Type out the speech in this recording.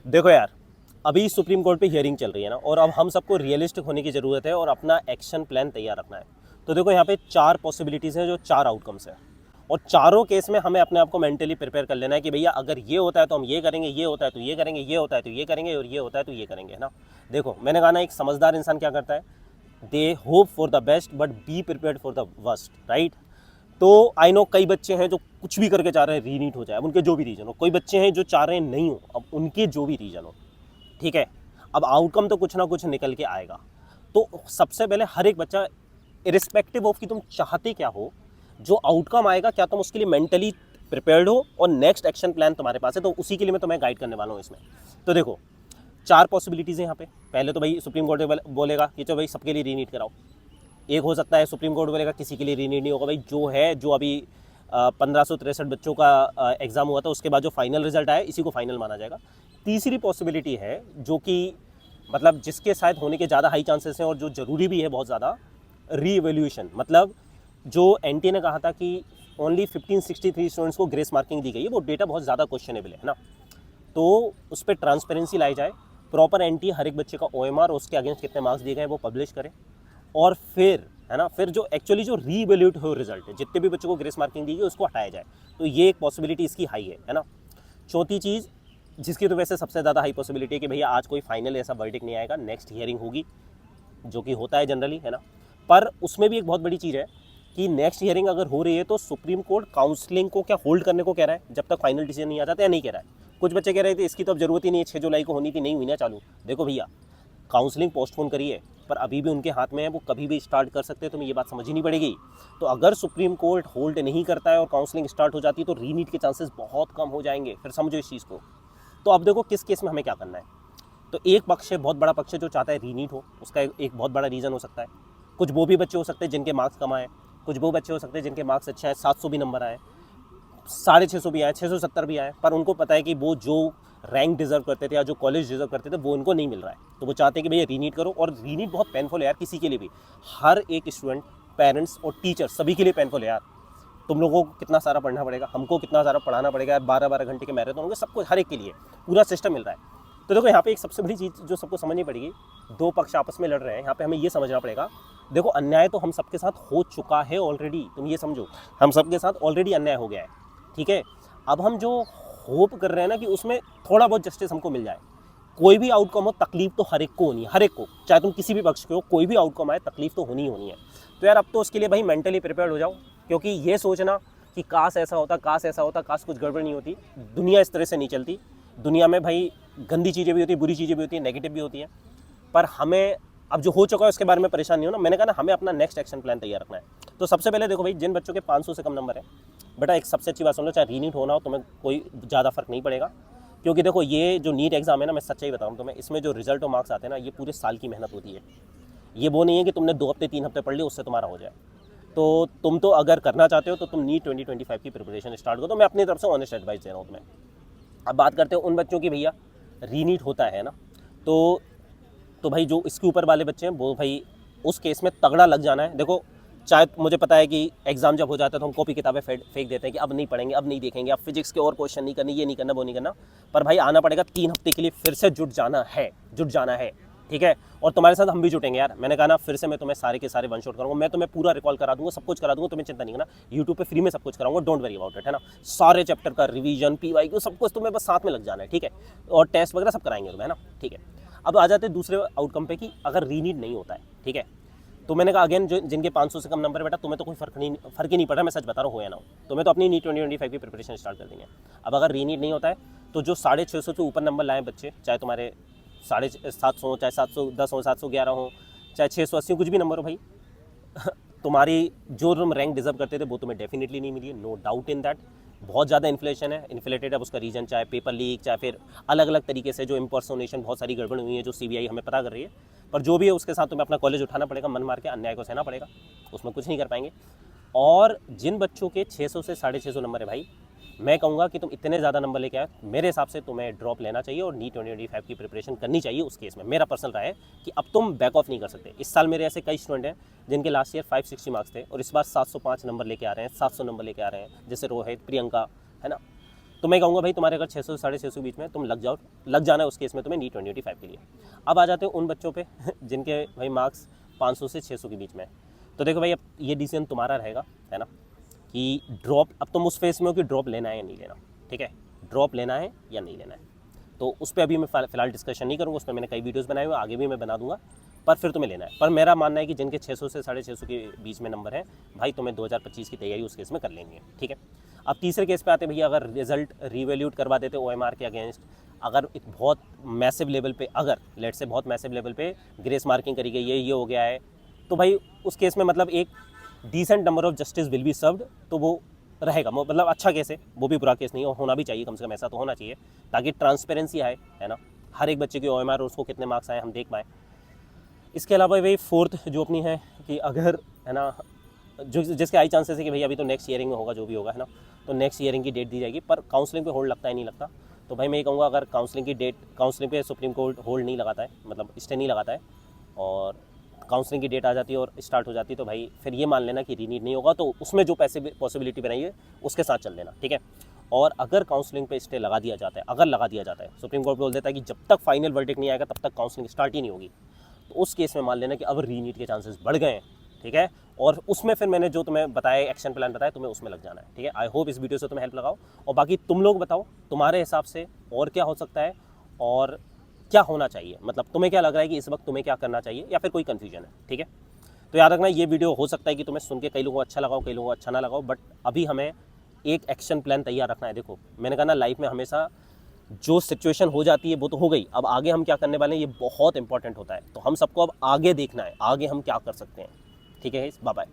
देखो यार, अभी सुप्रीम कोर्ट पे हियरिंग चल रही है ना, और अब हम सबको रियलिस्टिक होने की ज़रूरत है और अपना एक्शन प्लान तैयार रखना है। तो देखो यहाँ पे 4 पॉसिबिलिटीज़ हैं, जो 4 आउटकम्स हैं, और चारों केस में हमें अपने आप को मेंटली प्रिपेयर कर लेना है कि भैया अगर ये होता है तो हम ये करेंगे, ये होता है तो ये करेंगे, ये होता है तो ये करेंगे, और ये होता है तो ये करेंगे, है ना। देखो मैंने कहा ना, एक समझदार इंसान क्या करता है, they hope for the best but be prepared for the worst, right. तो आई नो कई बच्चे हैं जो कुछ भी करके चाह रहे हैं रीनीट हो जाए, अब उनके जो भी रीजन हो। कोई बच्चे हैं जो चाह रहे हैं नहीं हो, अब उनके जो भी रीजन हो, ठीक है। अब आउटकम तो कुछ ना कुछ निकल के आएगा। तो सबसे पहले हर एक बच्चा, इरिस्पेक्टिव ऑफ कि तुम चाहते क्या हो, जो आउटकम आएगा क्या तुम उसके लिए मेंटली प्रिपेयर्ड हो और नेक्स्ट एक्शन प्लान तुम्हारे पास है, तो उसी के लिए मैं तुम्हें गाइड करने वाला हूँ इसमें। तो देखो 4 पॉसिबिलिटीज़ हैं यहाँ पे। पहले तो भाई सुप्रीम कोर्ट बोलेगा कि चलो भाई सबके लिए रीनीट कराओ। एक हो सकता है सुप्रीम कोर्ट बोलेगा किसी के लिए रीनीट नहीं होगा, भाई जो है, जो अभी 1563 बच्चों का एग्ज़ाम हुआ था, उसके बाद जो फाइनल रिजल्ट आया इसी को फाइनल माना जाएगा। तीसरी पॉसिबिलिटी है, जो कि मतलब जिसके शायद होने के ज़्यादा हाई चांसेस हैं और जो ज़रूरी भी है बहुत ज़्यादा, री एवेल्यूएशन। मतलब जो एनटीए ने कहा था कि ओनली 1563 स्टूडेंट्स को ग्रेस मार्किंग दी गई है, वो डेटा बहुत ज़्यादा क्वेश्चनेबल है ना। तो उस पर ट्रांसपेरेंसी लाई जाए, प्रॉपर एनटीए हर एक बच्चे का ओएमआर और उसके अगेंस्ट कितने मार्क्स दिए गए वो पब्लिश करे, और फिर है ना, फिर जो एक्चुअली जो रीवैल्यूएट हो रिजल्ट है, जितने भी बच्चों को ग्रेस मार्किंग दी गई उसको हटाया जाए। तो ये एक पॉसिबिलिटी इसकी हाई है ना। चौथी चीज़, जिसकी तो वैसे सबसे ज़्यादा हाई पॉसिबिलिटी है कि भैया आज कोई फाइनल ऐसा वर्डिक्ट नहीं आएगा, नेक्स्ट हियरिंग होगी, जो कि होता है जनरली, है ना। पर उसमें भी एक बहुत बड़ी चीज़ है कि नेक्स्ट हियरिंग अगर हो रही है तो सुप्रीम कोर्ट काउंसलिंग को क्या होल्ड करने को कह रहा है जब तक फाइनल डिसीजन नहीं आ जाता, या नहीं कह रहा है। कुछ बच्चे कह रहे थे इसकी तो अब जरूरत ही नहीं है, 6 जुलाई को होनी थी, नहीं हुई ना चालू। देखो भैया, काउंसलिंग पोस्टपोन करिए, पर अभी भी उनके हाथ में है, वो कभी भी स्टार्ट कर सकते हैं, तुम्हें ये बात समझनी पड़ेगी। तो अगर सुप्रीम कोर्ट होल्ड नहीं करता है और काउंसलिंग स्टार्ट हो जाती है तो रीनीट के चांसेस बहुत कम हो जाएंगे, फिर समझो इस चीज़ को। तो अब देखो किस केस में हमें क्या करना है। तो एक पक्ष है, बहुत बड़ा पक्ष है, जो चाहता है रीनीट हो, उसका एक बहुत बड़ा रीज़न हो सकता है। कुछ वो भी बच्चे हो सकते हैं जिनके मार्क्स कम आए, कुछ वो बच्चे हो सकते हैं जिनके मार्क्स अच्छे हैं, 700 भी नंबर आए, 650 भी आए, 670 भी आए, पर उनको पता है कि वो जो रैंक डिजर्व करते थे या जो कॉलेज डिजर्व करते थे वो उनको नहीं मिल रहा है। तो वो चाहते हैं कि भैया रीनीट करो, और रीनीट बहुत पेनफुल है यार, किसी के लिए भी, हर एक स्टूडेंट, पेरेंट्स और टीचर सभी के लिए पेनफुल है यार। तुम लोगों को कितना सारा पढ़ना पड़ेगा, हमको कितना सारा पढ़ाना पड़ेगा यार, 12-12 घंटे के मैराथन होंगे, सबको, हर एक के लिए पूरा सिस्टम मिल रहा है। तो देखो यहाँ पे एक सबसे बड़ी चीज़ जो सबको समझनी पड़ेगी, दो पक्ष आपस में लड़ रहे हैं, यहाँ पे हमें ये समझना पड़ेगा। देखो अन्याय तो हम सबके साथ हो चुका है ऑलरेडी, तुम ये समझो, हम सबके साथ ऑलरेडी अन्याय हो गया है, ठीक है। अब हम जो होप कर रहे हैं ना कि उसमें थोड़ा बहुत जस्टिस हमको मिल जाए। कोई भी आउटकम हो, तकलीफ तो हर एक को होनी है, हर एक को, चाहे तुम किसी भी पक्ष के हो, कोई भी आउटकम आए तकलीफ तो होनी ही होनी है। तो यार अब तो उसके लिए भाई मेंटली प्रिपेयर्ड हो जाओ, क्योंकि ये सोचना कि काश ऐसा होता, काश ऐसा होता, काश कुछ गड़बड़ नहीं होती, दुनिया इस तरह से नहीं चलती। दुनिया में भाई गंदी चीज़ें भी होती हैं, बुरी चीज़ें भी होती हैं, नेगेटिव भी होती हैं, पर हमें अब जो हो चुका है उसके बारे में परेशान नहीं हो ना। मैंने कहा ना, हमें अपना नेक्स्ट एक्शन प्लान तैयार रखना है। तो सबसे पहले देखो भाई, जिन बच्चों के 500 से कम नंबर है, बेटा एक सबसे अच्छी बात सुन लो, चाहे रीनीट होना हो तुम्हें कोई ज़्यादा फर्क नहीं पड़ेगा। क्योंकि देखो ये जो नीट एग्जाम है ना, मैं सच्चाई बताऊँ तुम्हें, इसमें जो रिजल्ट और मार्क्स आते हैं ना, ये पूरे साल की मेहनत होती है। ये वो नहीं है कि तुमने 2 हफ्ते 3 हफ्ते पढ़ लिया उससे तुम्हारा हो जाए। तो तुम तो अगर करना चाहते हो तो तुम नीट 2025 की प्रिपरेशन स्टार्ट करो। तो मैं अपनी तरफ से ऑनेस्ट एडवाइस दे रहा हूँ तुम्हें। अब बात करते हो उन बच्चों की, भैया रीनीट होता है ना, तो भाई जो इसके ऊपर वाले बच्चे हैं वो भाई उस केस में तगड़ा लग जाना है। देखो चाहे मुझे पता है कि एग्जाम जब हो जाता है तो हम कॉपी किताबें फेंक देते हैं कि अब नहीं पढ़ेंगे, अब नहीं देखेंगे, अब फिजिक्स के और क्वेश्चन नहीं करने, ये नहीं करना, वो नहीं करना। पर भाई आना पड़ेगा, 3 हफ्ते के लिए फिर से जुट जाना है, ठीक है। और तुम्हारे साथ हम भी जुटेंगे यार। मैंने कहा ना, फिर से मैं तुम्हें सारे के सारे वन शॉट करूँगा, मैं तुम्हें पूरा रिकॉल करा दूंगा, सब कुछ करा दूंगा, तुम्हें चिंता नहीं करना। यूट्यूब पे फ्री में सब कुछ कराऊंगा, डोंट वरी अबाउट इट, है ना। सारे चैप्टर का रिवीजन, PYQ सब कुछ तुम्हें बस साथ में लग जाना है, ठीक है। और टेस्ट वगैरह सब कराएंगे तुम्हें, है ना, ठीक है। अब आ जाते हैं दूसरे आउटकम पे कि अगर रीनीट नहीं होता है, ठीक है। तो मैंने कहा अगेन, जो जिनके 500 से कम नंबर है, बेटा तुम्हें तो कोई फर्क ही नहीं पड़ रहा, मैं सच बता रहा हूँ, हो या ना हो, तुम्हें तो अपनी नीट 2025 की प्रिपरेशन स्टार्ट कर देंगे। अब अगर रीनीट नहीं होता है तो जो 650 से ऊपर नंबर लाए बच्चे, चाहे तुम्हारे 750, चाहे 710 हो, 711 हो, चाहे 680, कुछ भी नंबर हो भाई, तुम्हारी जो तुम रैंक डिजर्व करते थे वो तुम्हें डेफिनेटली नहीं मिली है, नो डाउट इन दैट। बहुत ज़्यादा इन्फ्लेशन है, इन्फ्लेटेड है, उसका रीजन चाहे पेपर लीक, चाहे फिर अलग अलग तरीके से जो इम्पर्सोनेशन, बहुत सारी गड़बड़ हुई है जो CBI हमें पता कर रही है। पर जो भी है उसके साथ तुम्हें अपना कॉलेज उठाना पड़ेगा, मन मार के अन्याय को सहना पड़ेगा, उसमें कुछ नहीं कर पाएंगे। और जिन बच्चों के 600 से 650 नंबर है भाई, मैं कहूँगा कि तुम इतने ज़्यादा नंबर लेके आए, मेरे हिसाब से तुम्हें ड्रॉप लेना चाहिए और नीट 2025 की प्रिपरेशन करनी चाहिए। उस केस में मेरा पर्सनल राय है कि अब तुम बैक ऑफ नहीं कर सकते। इस साल मेरे ऐसे कई स्टूडेंट हैं जिनके लास्ट ईयर 560 मार्क्स थे और इस बार 705 नंबर लेके आ रहे हैं, 700 नंबर लेके आ रहे हैं, जैसे रोहित, प्रियंका, है ना। तो मैं कहूँगा भाई तुम्हारे अगर 600 से 650 के बीच में तुम लग जाना है उस केस में तुम्हें नीट 2025 के लिए। अब आ जाते हैं उन बच्चों पे जिनके भाई मार्क्स 500 से 600 के बीच में है। तो देखो भाई अब ये डिसीजन तुम्हारा रहेगा, है ना, कि ड्रॉप, अब तुम उस फेस में हो कि ड्रॉप लेना है या नहीं लेना, ठीक है, ड्रॉप लेना है या नहीं लेना है। तो उस पर अभी मैं फ़िलहाल डिस्कशन नहीं करूँगा, उस पर मैंने कई वीडियोज़ बनाए हुए, आगे भी मैं बना दूंगा, पर फिर तुम्हें लेना है। पर मेरा मानना है कि जिनके 600 से 650 के बीच में नंबर है भाई, तुम्हें 2025 की तैयारी उस केस में कर लेनी है, ठीक है। अब तीसरे केस पे आते हैं भैया, अगर रिजल्ट रीवैल्यूट करवा देते OMR के अगेंस्ट, अगर एक बहुत मैसिव लेवल पे, अगर लेट से बहुत मैसिव लेवल पे ग्रेस मार्किंग करी गई है, ये हो गया है, तो भाई उस केस में मतलब एक decent number of justice will be served, तो वो रहेगा, मतलब अच्छा केस है, वो भी बुरा केस नहीं है, और होना भी चाहिए, कम से कम ऐसा तो होना चाहिए, ताकि ट्रांसपेरेंसी आए, है ना, हर एक बच्चे की OMR और उसको कितने मार्क्स आए हम देख पाएँ। इसके अलावा भाई फोर्थ जो अपनी है कि अगर, है ना, जो जिसके हाई चांसेस है कि भाई अभी तो नेक्स्ट ईयरिंग में होगा जो भी होगा, है ना, तो नेक्स्ट ईयरिंग की डेट दी जाएगी, पर काउंसलिंग पे होल्ड लगता है नहीं लगता। तो भाई मैं ये कहूँगा, अगर काउंसलिंग की डेट, काउंसलिंग पे सुप्रीम कोर्ट होल्ड नहीं लगाता है, मतलब स्टे नहीं लगाता है, और काउंसलिंग की डेट आ जाती है और स्टार्ट हो जाती है, तो भाई फिर ये मान लेना कि रीनीट नहीं होगा, तो उसमें जो पॉसिबिलिटी बनाई है उसके साथ चल देना, ठीक है। और अगर काउंसलिंग पे स्टे लगा दिया जाता है, अगर लगा दिया जाता है, सुप्रीम कोर्ट बोल देता है कि जब तक फाइनल वर्डिक्ट नहीं आएगा तब तक काउंसलिंग स्टार्ट ही नहीं होगी, तो उस केस में मान लेना कि अब रीनीट के चांसेस बढ़ गए हैं, ठीक है। और उसमें फिर मैंने जो तुम्हें बताया, एक्शन प्लान बताया, तुम्हें उसमें लग जाना है, ठीक है। आई होप इस वीडियो से तुम्हें हेल्प लगाओ, और बाकी तुम लोग बताओ तुम्हारे हिसाब से और क्या हो सकता है और क्या होना चाहिए, मतलब तुम्हें क्या लग रहा है कि इस वक्त तुम्हें क्या करना चाहिए, या फिर कोई कन्फ्यूजन है, ठीक है। तो याद रखना, ये वीडियो हो सकता है कि तुम्हें सुन के कई लोगों को अच्छा लगाओ, कई लोगों को अच्छा ना लगाओ, बट अभी हमें एक एक्शन प्लान तैयार रखना है। देखो मैंने कहा ना, लाइफ में हमेशा जो सिचुएशन हो जाती है वो तो हो गई, अब आगे हम क्या करने वाले हैं ये बहुत इंपॉर्टेंट होता है, तो हम सबको अब आगे देखना है, आगे हम क्या कर सकते हैं, ठीक है। Bye bye.